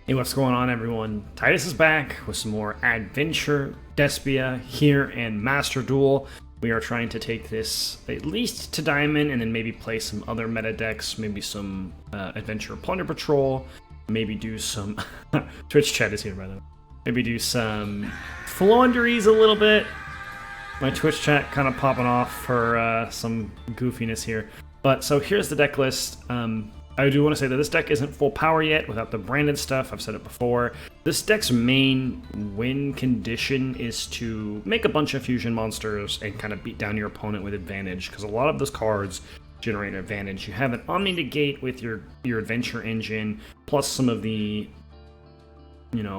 Hey, what's going on, everyone? Titus is back with some more Adventure Despia here in Master Duel. We are trying to take this at least to Diamond and then maybe play some other meta decks, maybe some Adventure Plunder Patrol, maybe do some... Twitch chat is here, by the way. Maybe do some Flunderies a little bit. My Twitch chat kind of popping off for some goofiness here. But so here's the deck list. I do want to say that this deck isn't full power yet without the branded stuff. I've said it before. This deck's main win condition is to make a bunch of fusion monsters and kind of beat down your opponent with advantage, because a lot of those cards generate advantage. You have an Omni Negate with your adventure engine, plus some of the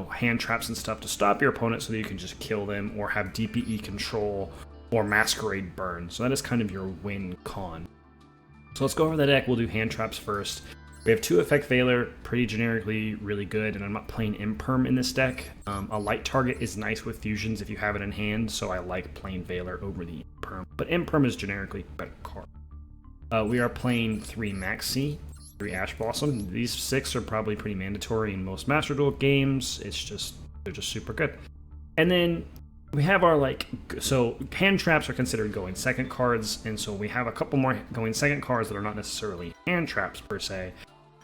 hand traps and stuff to stop your opponent so that you can just kill them, or have DPE control or Masquerade Burn. So that is kind of your win con. So let's go over the deck. We'll do hand traps first. We have 2 Effect Veiler, pretty generically really good, and I'm not playing Imperm in this deck. A light target is nice with fusions if you have it in hand, so I like playing Veiler over the Imperm. But Imperm is generically a better card. We are playing 3 Maxi, 3 Ash Blossom. These 6 are probably pretty mandatory in most Master Duel games. They're just super good. And then we have our, so hand traps are considered going second cards, and so we have a couple more going second cards that are not necessarily hand traps per se.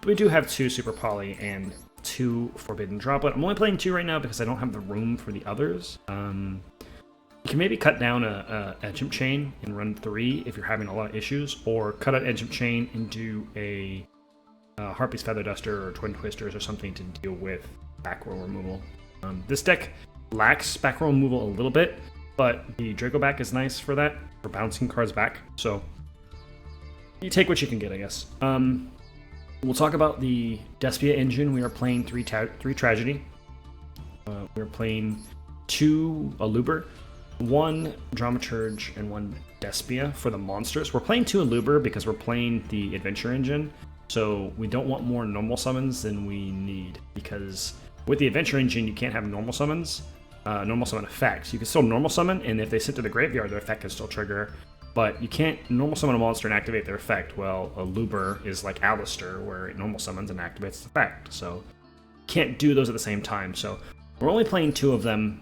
But we do have 2 Super Poly and 2 Forbidden Droplet. I'm only playing 2 right now because I don't have the room for the others. You can maybe cut down a Edgem Chain and run 3 if you're having a lot of issues, or cut out Edgem Chain and do a Harpy's Feather Duster or Twin Twisters or something to deal with back row removal. This deck lacks back row removal a little bit, but the Draco back is nice for that, for bouncing cards back. So you take what you can get, I guess. We'll talk about the Despia engine. We are playing 3 Tragedy. We're playing 2 Aluber, 1 Dramaturge, and 1 Despia for the monsters. We're playing 2 Aluber because we're playing the Adventure engine, so we don't want more normal summons than we need, because with the Adventure engine, you can't have normal summons, normal summon effects. You can still normal summon, and if they sit to the graveyard, their effect can still trigger, but you can't normal summon a monster and activate their effect. Well, a Luber is like Alistair, where it normal summons and activates its effect, so can't do those at the same time. So we're only playing 2 of them,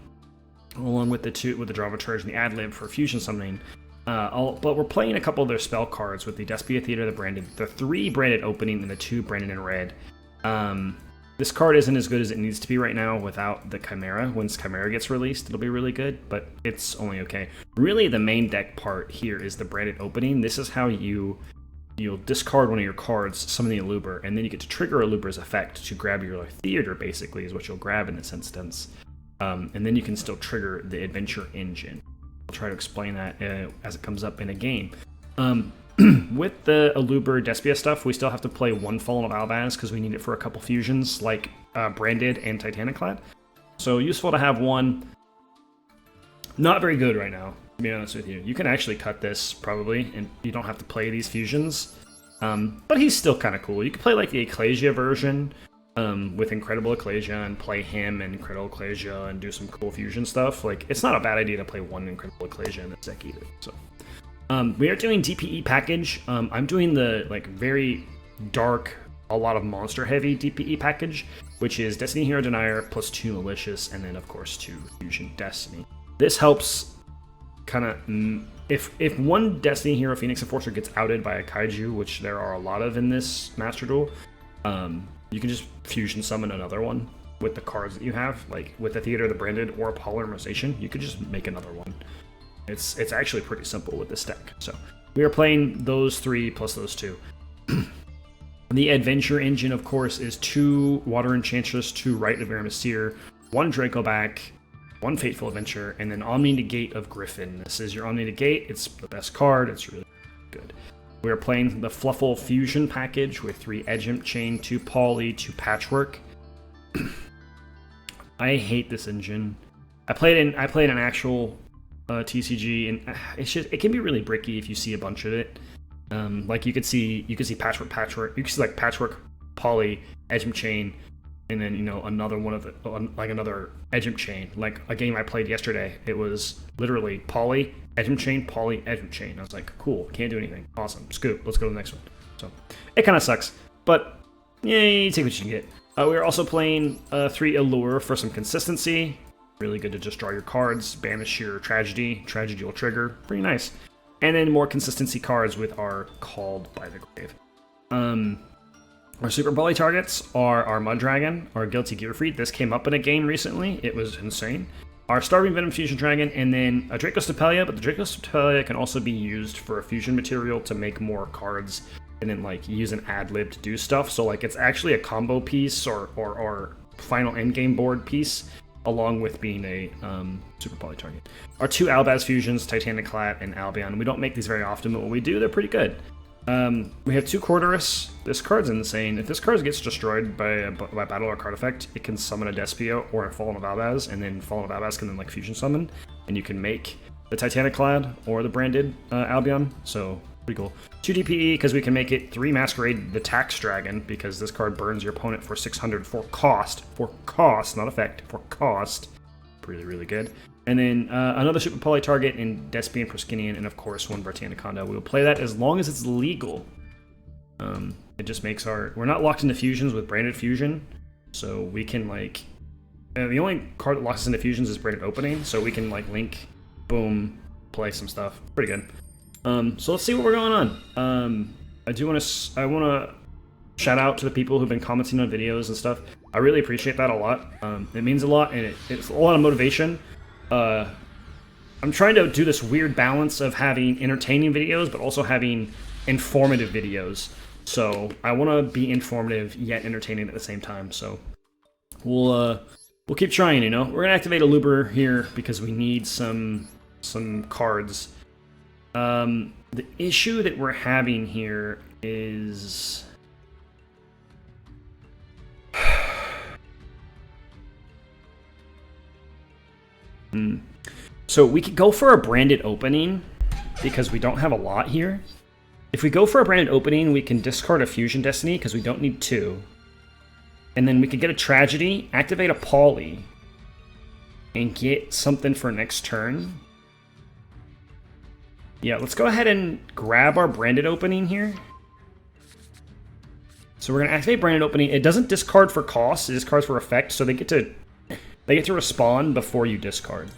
along with the Dramaturge and the Ad-Lib for fusion summoning. But we're playing a couple of their spell cards with the Despia Theater, the 3 branded opening, and the 2 branded in red. This card isn't as good as it needs to be right now without the Chimera. Once Chimera gets released, it'll be really good, but it's only okay. Really, the main deck part here is the branded opening. This is how you'll discard one of your cards, summon the Aluber, and then you get to trigger Aluber's effect to grab your Theater, basically, is what you'll grab in this instance. And then you can still trigger the Adventure engine. I'll try to explain that as it comes up in a game. With the Aluber Despia stuff, we still have to play 1 Fallen of Albaz because we need it for a couple fusions like Branded and Titaniclad. So useful to have 1. Not very good right now, to be honest with you. You can actually cut this probably, and you don't have to play these fusions. But he's still kind of cool. You can play like the Ecclesia version with Incredible Ecclesia and play him and Incredible Ecclesia and do some cool fusion stuff. Like, it's not a bad idea to play 1 Incredible Ecclesia in this deck either. So we are doing DPE package. I'm doing the very dark, a lot of monster heavy DPE package, which is Destiny Hero Denier plus 2 Malicious, and then of course 2 Fusion Destiny. This helps kind of if 1 Destiny Hero Phoenix Enforcer gets outed by a kaiju, which there are a lot of in this Master Duel, you can just fusion summon another one with the cards that you have, like with the Theater, the Branded, or Polymerization. You could just make another one. It's actually pretty simple with this deck. So we are playing those 3 plus those 2. The Adventure engine, of course, is 2 Water Enchantress, 2 Rite of Aramasir, 1 Draco back, 1 Fateful Adventure, and then Omni Negate of Griffin. This is your Omni Negate. It's the best card. It's really good. We are playing the Fluffle Fusion package with 3 Edgem Chain, 2 Poly, 2 Patchwork. I hate this engine. I played an actual TCG, and it can be really bricky if you see a bunch of it. Like you could see patchwork. You could see like Patchwork, Poly, Edgem Chain, and then another one of the another Edgem Chain. Like a game I played yesterday, it was literally Poly, Edgem Chain, Poly, Edgem Chain. I was like, cool, can't do anything. Awesome, scoop. Let's go to the next one. So it kind of sucks, but yeah, you take what you can get. We are also playing 3 Allure for some consistency. Really good to just draw your cards, banish your Tragedy. Tragedy will trigger. Pretty nice. And then more consistency cards with our Called by the Grave. Our Super Bully targets are our Mud Dragon, our Guilty Gearfried. This came up in a game recently. It was insane. Our Starving Venom Fusion Dragon, and then a Dracostepelia, but the Dracostepelia can also be used for a fusion material to make more cards and then like use an ad-lib to do stuff. So like it's actually a combo piece or final endgame board piece, along with being a Super Poly target. Our 2 Albaz fusions, Titaniclat and Albion. We don't make these very often, but when we do, they're pretty good. We have 2 Corderus. This card's insane. If this card gets destroyed by battle or card effect, it can summon a Despia or a Fallen of Albaz, and then Fallen of Albaz can then like fusion summon, and you can make the Titaniclad or the branded Albion. So pretty cool. 2 DPE because we can make it 3 Masquerade the Tax Dragon, because this card burns your opponent for 600 for cost, not effect, for cost. Really, really good. And then another Super Poly target in Despia and Proskinian, and of course 1 Bartanaconda. We will play that as long as it's legal. It just makes we're not locked into fusions with branded fusion, so we can like the only card that locks us into fusions is branded opening, so we can like link, boom, play some stuff. Pretty good. So let's see what we're going on. I want to shout out to the people who've been commenting on videos and stuff. I really appreciate that a lot. It means a lot, and it's a lot of motivation. I'm trying to do this weird balance of having entertaining videos, but also having informative videos. So I want to be informative yet entertaining at the same time. So we'll keep trying. You know, we're gonna activate a Luber here because we need some cards. The issue that we're having here is so we could go for a branded opening because we don't have a lot here. If we go for a branded opening, we can discard a Fusion Destiny because we don't need 2. And then we could get a Tragedy, activate a Poly, and get something for next turn. Yeah, let's go ahead and grab our branded opening here. So we're going to activate branded opening. It doesn't discard for cost, it discards for effect, so they get to respond before you discard.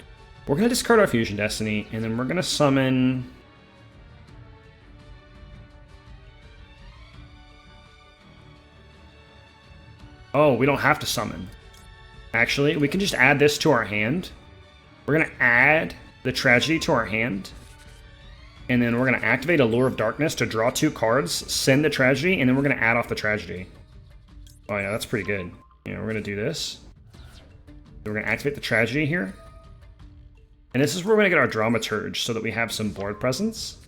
We're going to discard our Fusion Destiny, and then we're going to summon... Oh, we don't have to summon. Actually, we can just add this to our hand. We're going to add the Tragedy to our hand. And then we're going to activate Allure of Darkness to draw 2 cards, send the Tragedy, and then we're going to add off the Tragedy. Oh yeah, that's pretty good. Yeah, we're going to do this. We're going to activate the Tragedy here. And this is where we're going to get our Dramaturge so that we have some board presence.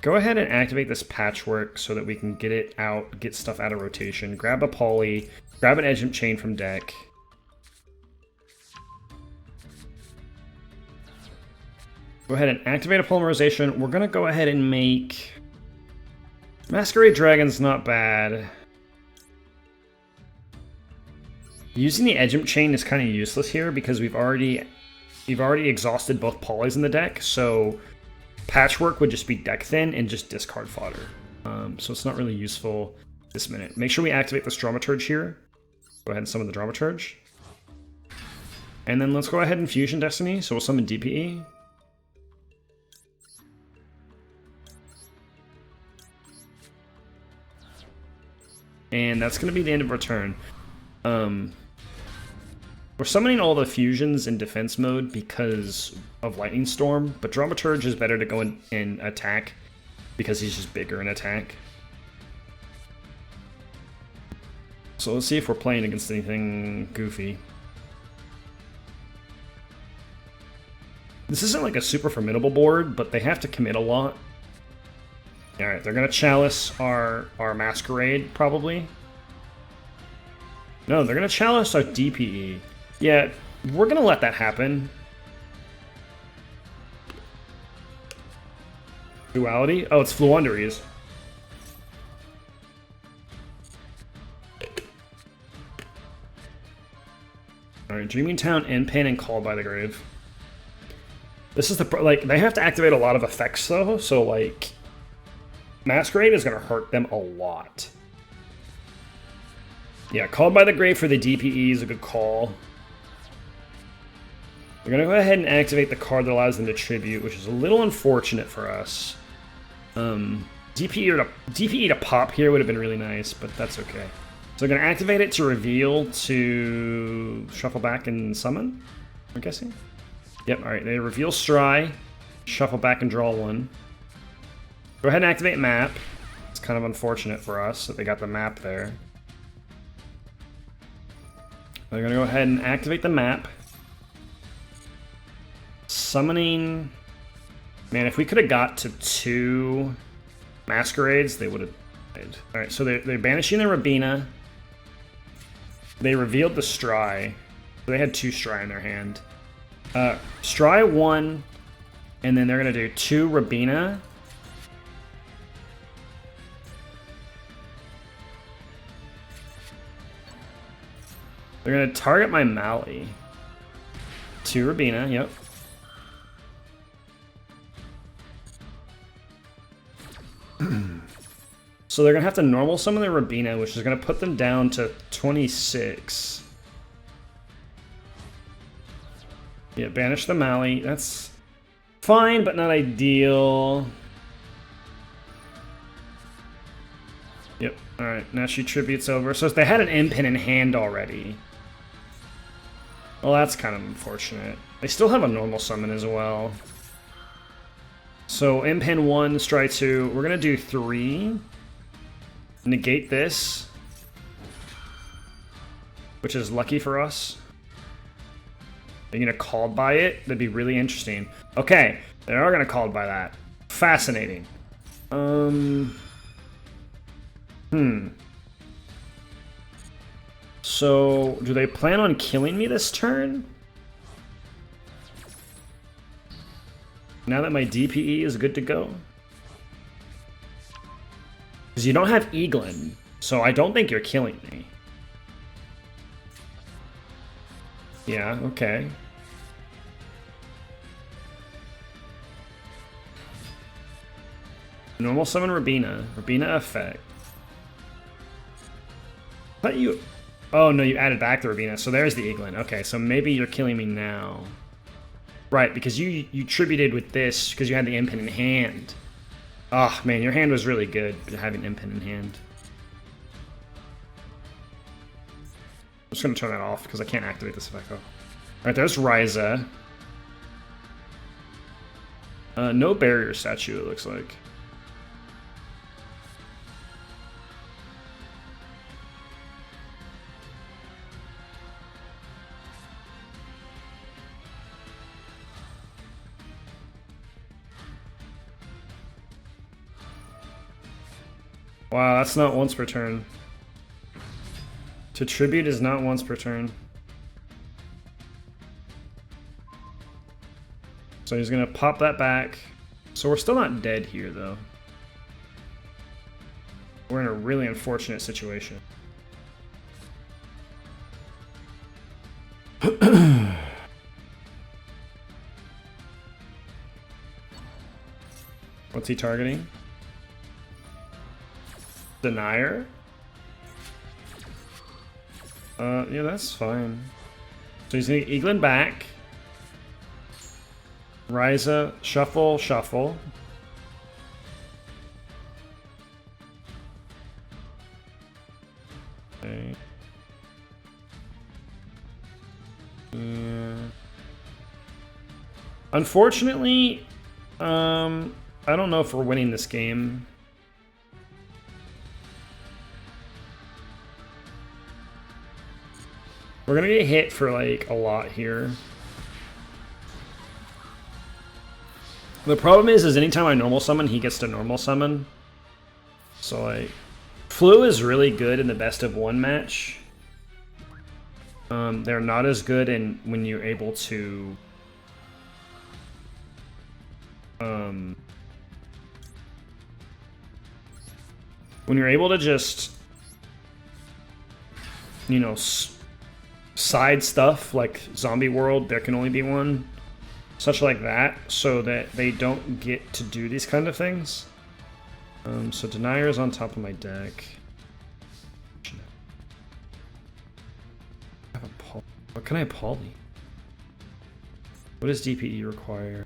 Go ahead and activate this Patchwork so that we can get it out, get stuff out of rotation. Grab a Poly, grab an Edge Chain from deck. Go ahead and activate a Polymerization. We're going to go ahead and make... Masquerade Dragon's not bad. Using the Edge Chain is kind of useless here because we've already exhausted both Polys in the deck, so Patchwork would just be deck thin and just discard fodder. So it's not really useful this minute. Make sure we activate this Dramaturge here. Go ahead and summon the Dramaturge. And then let's go ahead and Fusion Destiny, so we'll summon DPE. And that's going to be the end of our turn. We're summoning all the fusions in defense mode because of Lightning Storm, but Dramaturge is better to go in attack because he's just bigger in attack. So let's see if we're playing against anything goofy. This isn't like a super formidable board, but they have to commit a lot. Alright, they're going to Chalice our Masquerade, probably. No, they're going to Chalice our DPE. Yeah, we're going to let that happen. Duality? Oh, it's Fluunderies. Alright, Dreaming Town, Pen, and Called by the Grave. This is like, they have to activate a lot of effects, though, so, like, Masquerade is going to hurt them a lot. Yeah, Called by the Grave for the DPE is a good call. We're going to go ahead and activate the card that allows them to tribute, which is a little unfortunate for us. DPE to pop here would have been really nice, but that's okay. So we're going to activate it to reveal to shuffle back and summon, I'm guessing. Yep, alright, they reveal Stry, shuffle back and draw one. Go ahead and activate map. It's kind of unfortunate for us that they got the map there. They're going to go ahead and activate the map. Summoning... Man, if we could have got to 2 Masquerades, they would have died. Alright, so they're banishing the Rabina. They revealed the Stry. They had 2 Stry in their hand. Stry 1, and then they're going to do 2 Rabina. They're going to target my Mali. 2 Rabina, yep. So they're going to have to normal summon their Rabina, which is going to put them down to 26. Yeah, banish the Mali. That's fine, but not ideal. Yep, alright, now she tributes over. So if they had an Impin in hand already. Well, that's kind of unfortunate. They still have a normal summon as well. So Impin 1, Stry 2. We're going to do 3. Negate this. Which is lucky for us. Are you going to Called by it? That'd be really interesting. Okay, they are going to Called by that. Fascinating. So, do they plan on killing me this turn? Now that my DPE is good to go? Because you don't have Eaglin, so I don't think you're killing me. Yeah, okay. Normal summon Rabina. Rabina effect. I thought you... Oh, no, you added back the Rabina. So there's the Eaglin. Okay, so maybe you're killing me now. Right, because you tributed with this because you had the Impin in hand. Oh, man, your hand was really good, having Impin in hand. I'm just going to turn that off because I can't activate this effect. Alright, there's Ryza. No barrier statue, it looks like. Wow, that's not once per turn. To tribute is not once per turn. So he's gonna pop that back. So we're still not dead here, though. We're in a really unfortunate situation. What's he targeting? Denier? Yeah, that's fine. So he's gonna Eaglin back. Ryza, shuffle, shuffle. Okay. Yeah. Unfortunately, I don't know if we're winning this game. We're gonna get hit for like a lot here. The problem is anytime I normal summon, he gets to normal summon. So like, Flu is really good in the best of 1 match. They're not as good in when you're able to when you're able to just, you know, side stuff like Zombie World, there can only be one, such like that, so that they don't get to do these kind of things. So Denier is on top of my deck. What can I poly? What does DPE require?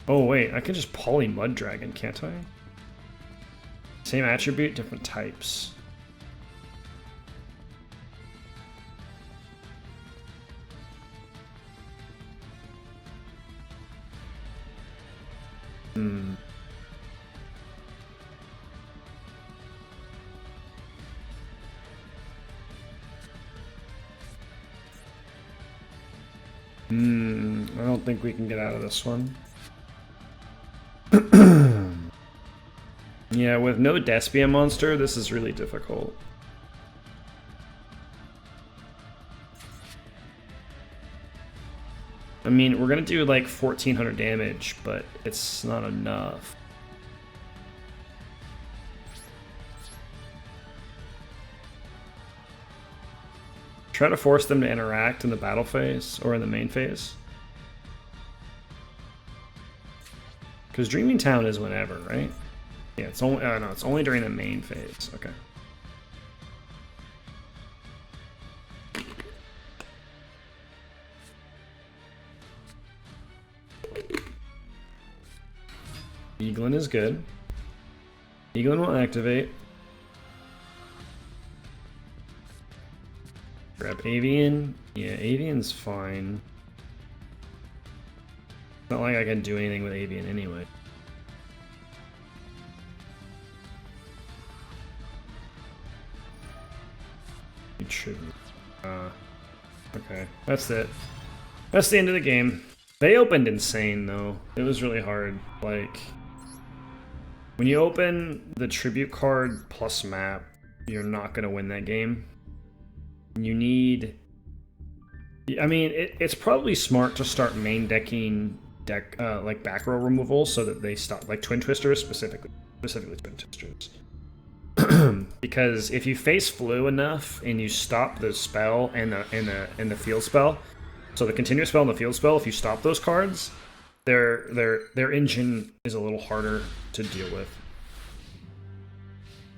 Oh wait, I can just poly Mud Dragon, can't I? Same attribute, different types. I don't think we can get out of this one. Yeah, with no Despia monster, this is really difficult. I mean, we're gonna do like 1400 damage, but it's not enough. Try to force them to interact in the battle phase, or in the main phase. Because Dreaming Town is whenever, right? Yeah, it's only, no, it's only during the main phase, okay. Eaglin is good. Eaglin will activate. Grab Avian. Yeah, Avian's fine. It's not like I can do anything with Avian anyway. It shouldn't. Okay, that's it. That's the end of the game. They opened insane though. It was really hard. Like, when you open the tribute card plus map, you're not gonna win that game. You need... I mean, it's probably smart to start main decking like back row removal so that they stop, like Twin Twisters specifically Twin Twisters. Because if you face flu enough and you stop the spell and the field spell, so the continuous spell and the field spell, if you stop those cards, their engine is a little harder to deal with.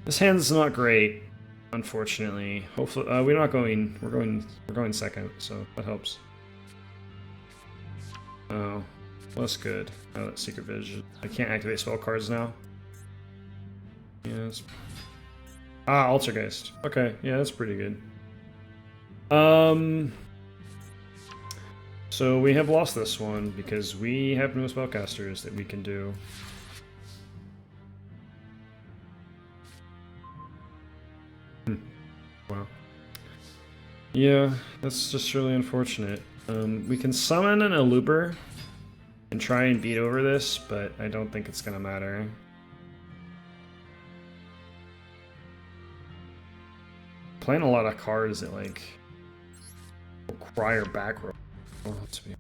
This hand's not great, unfortunately. Hopefully, we're not going. We're going second, so that helps. Oh, well, that's good. Oh, that's Secret Vision. I can't activate spell cards now. Yes. Ah, Altergeist. Okay, yeah, that's pretty good. So we have lost this one because we have no spellcasters that we can do. Wow. Yeah, that's just really unfortunate. We can summon an Aluber and try and beat over this, but I don't think it's gonna matter. Playing a lot of cards that like require back row. Oh, that's me.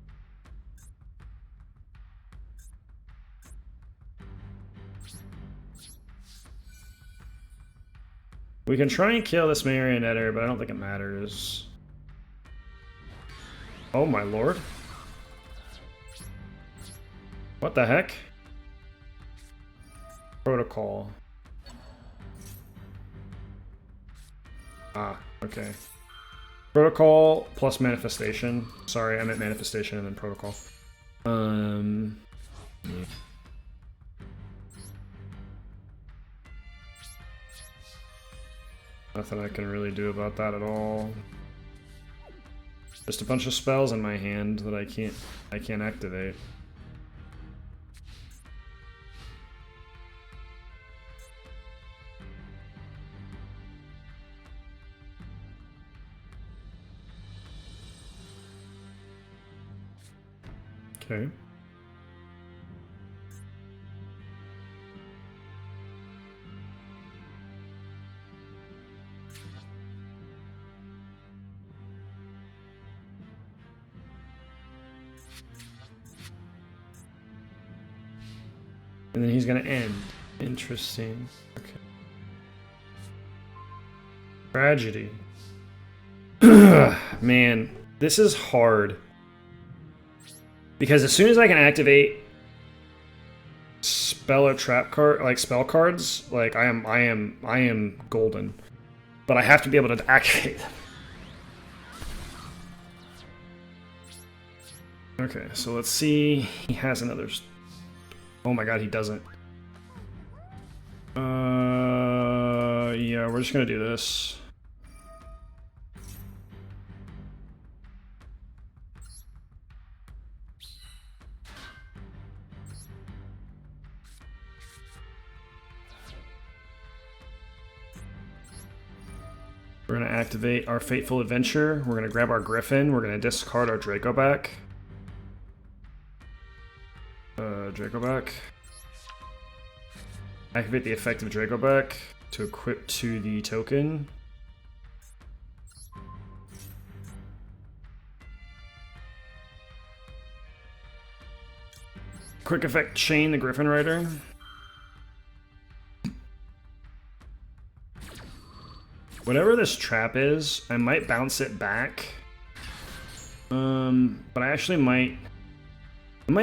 We can try and kill this Marionetter, but I don't think it matters. Oh my lord. What the heck? Protocol. Ah, okay. Protocol plus manifestation. Sorry, I meant manifestation and then protocol. Yeah. Nothing I can really do about that at all. Just a bunch of spells in my hand that I can't activate. Okay. And then he's gonna end. Interesting. Okay. Tragedy. Man, this is hard. Because as soon as I can activate spell or trap card, like spell cards, like I am golden. but I have to be able to activate them. Okay, so let's see. He has another. Oh my god, he doesn't. Yeah, we're just gonna do this. We're gonna activate our Fateful Adventure. We're gonna grab our Griffin. We're gonna discard our Draco back. Draco back. Activate the effect of Draco back to equip to the token. Quick effect chain the Griffin Rider. Whatever this trap is, I might bounce it back. But I actually might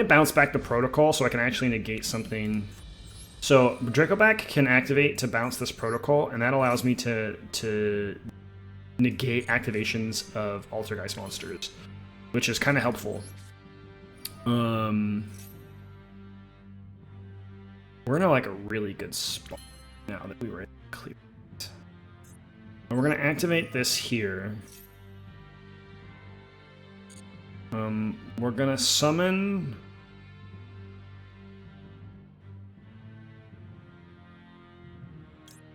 bounce back the protocol so I can actually negate something. So Dracoback can activate to bounce this protocol, and that allows me to negate activations of Altergeist monsters, which is kind of helpful. We're in like a really good spot now that we were clear. And we're gonna activate this here. We're gonna summon.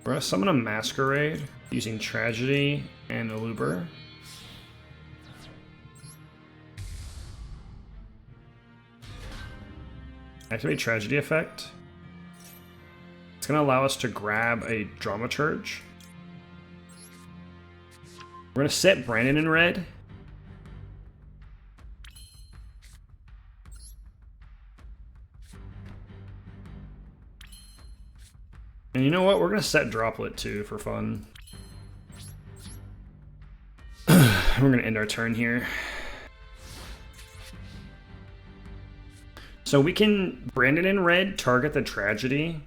We're gonna summon a Masquerade using Tragedy and Eluber. Activate Tragedy effect. It's gonna allow us to grab a Dramaturge. We're gonna set Brandon in red. And you know what? We're gonna set Droplet too for fun. We're gonna end our turn here. So we can Brandon in red, target the Tragedy,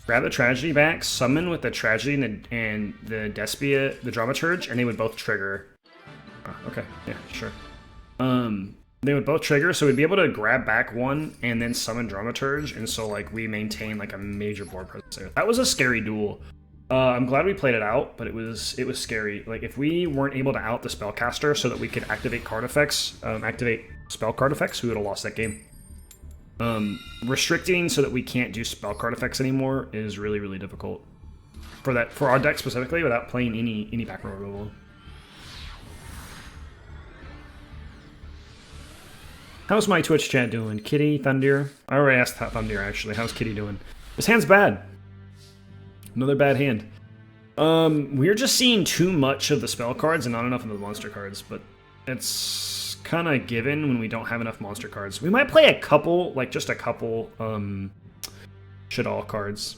grab the Tragedy back, summon with the Tragedy and the Despia, the Dramaturge, and they would both trigger. Oh, okay, yeah, sure. They would both trigger, so we'd be able to grab back one and then summon Dramaturge, and so like we maintain like a major board presence there. That was a scary duel. I'm glad we played it out, but it was scary. Like if we weren't able to out the Spellcaster so that we could activate card effects, activate spell card effects, we would have lost that game. Restricting so that we can't do spell card effects anymore is really, really difficult for our deck specifically without playing any back row removal. How's my Twitch chat doing? Kitty, Thunder? I already asked Thunder actually. How's Kitty doing? This hand's bad. Another bad hand. We're just seeing too much of the spell cards and not enough of the monster cards, but it's kind of given when we don't have enough monster cards. We might play a couple, like just a couple, Shadal cards.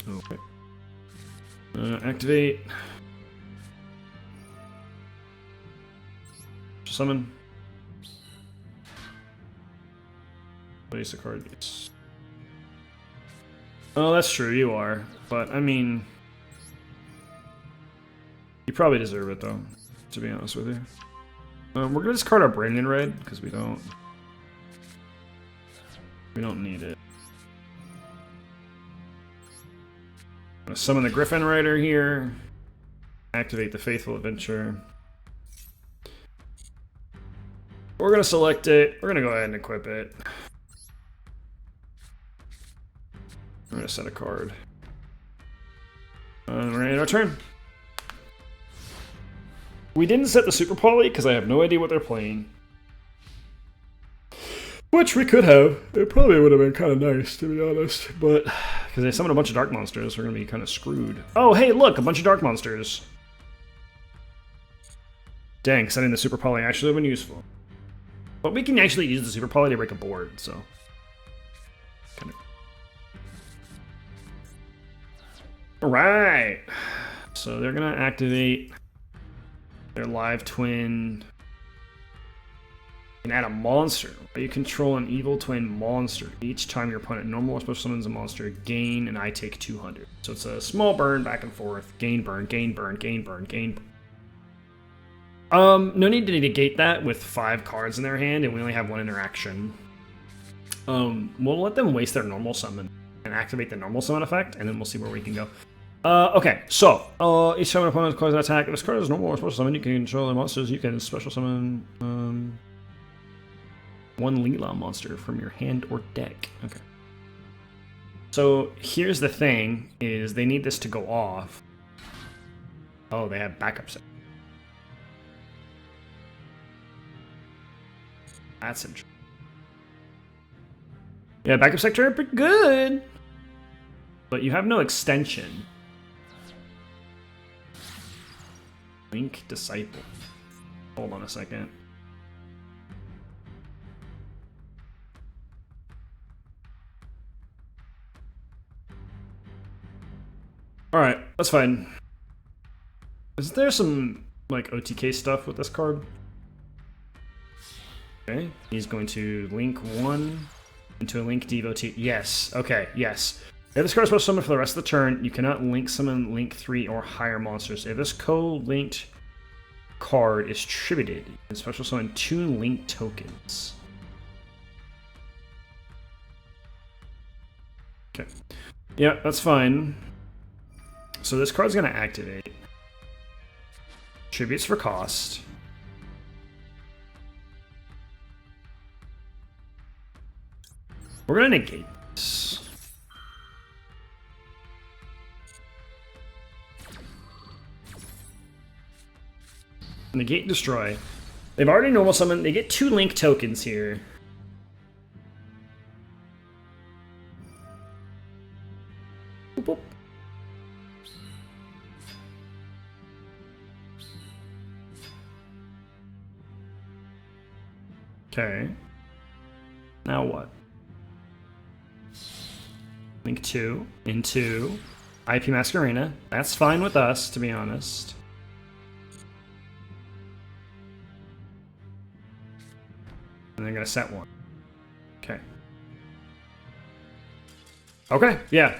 Okay. Activate. Summon. Place a card. Yes. Oh, that's true. You are, but I mean, you probably deserve it though. To be honest with you, we're gonna discard our Brandon red because we don't need it. I'm gonna summon the Griffin Rider here. Activate the Faithful Adventure. We're gonna select it. We're gonna go ahead and equip it. I'm gonna set a card. And we're gonna end our turn. We didn't set the Super Poly because I have no idea what they're playing. Which we could have. It probably would have been kind of nice, to be honest. But because they summoned a bunch of dark monsters, we're gonna be kind of screwed. Oh, hey, look, a bunch of dark monsters. Dang, setting the Super Poly actually would have been useful. But we can actually use the Super Poly to break a board, so. Kind of. Alright. So they're going to activate their live twin. You can add a monster. You control an evil twin monster. Each time your opponent normal or special summons a monster, gain, and I take 200. So it's a small burn back and forth. Gain, burn, gain, burn, gain, burn, gain. No need to negate that with 5 cards in their hand, and we only have 1 interaction. We'll let them waste their normal summon and activate the normal summon effect, and then we'll see where we can go. Okay, so, each time an opponent calls an attack, if this card is normal or special summon, you can control the monsters, you can special summon, 1 Leela monster from your hand or deck. Okay. So, here's the thing, is they need this to go off. Oh, they have backup set. That's interesting. Yeah, backup sector are pretty good, but you have no extension. Link Disciple. Hold on a second. Alright, that's fine. Is there some, like, OTK stuff with this card? Okay, he's going to link 1 into a link devotee. Yes, okay, yes. If this card is supposed to summon for the rest of the turn, you cannot link summon link 3 or higher monsters. If this co-linked card is tributed, you can special summon 2 link tokens. Okay. Yeah, that's fine. So this card's going to activate. Tributes for cost. We're going to negate this. Negate, destroy. They've already normal summoned. They get 2 link tokens here. Boop, boop. Okay. Now what? Link 2 into IP Masquerena. That's fine with us, to be honest. And they're gonna set 1. Okay. Okay, yeah.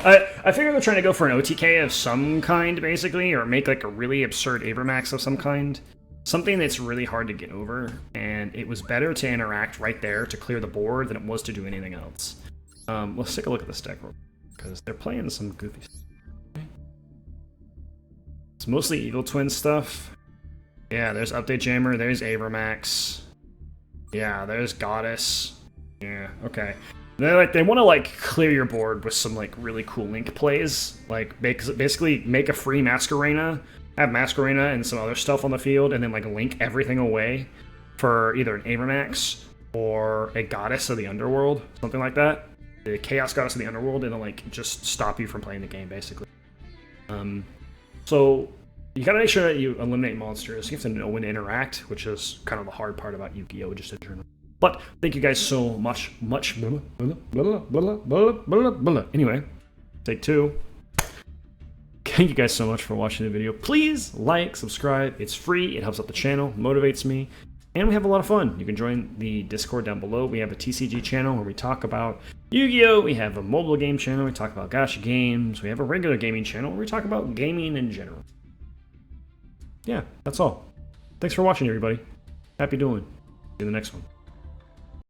I figure they're trying to go for an OTK of some kind, basically, or make like a really absurd Abramax of some kind. Something that's really hard to get over, and it was better to interact right there to clear the board than it was to do anything else. Let's take a look at this deck real quick, because they're playing some goofy stuff. Okay. It's mostly Evil Twin stuff. Yeah, there's Update Jammer, there's Abramax. Yeah, there's Goddess. Yeah, okay. They want to like clear your board with some like really cool link plays, like basically make a free Masquerena, have Masquerena and some other stuff on the field, and then like link everything away for either an Abramax or a Goddess of the Underworld, something like that. The Chaos Goddess of the Underworld, and then like just stop you from playing the game, basically. So you gotta make sure that you eliminate monsters. You have to know when to interact, which is kind of the hard part about Yu-Gi-Oh! Just in general. But thank you guys so much. Anyway, take 2. Thank you guys so much for watching the video. Please like, subscribe. It's free. It helps out the channel, motivates me, and we have a lot of fun. You can join the Discord down below. We have a TCG channel where we talk about Yu-Gi-Oh! We have a mobile game channel. We talk about gacha games. We have a regular gaming channel where we talk about gaming in general. Yeah, that's all. Thanks for watching, everybody. Happy dueling. See you in the next one.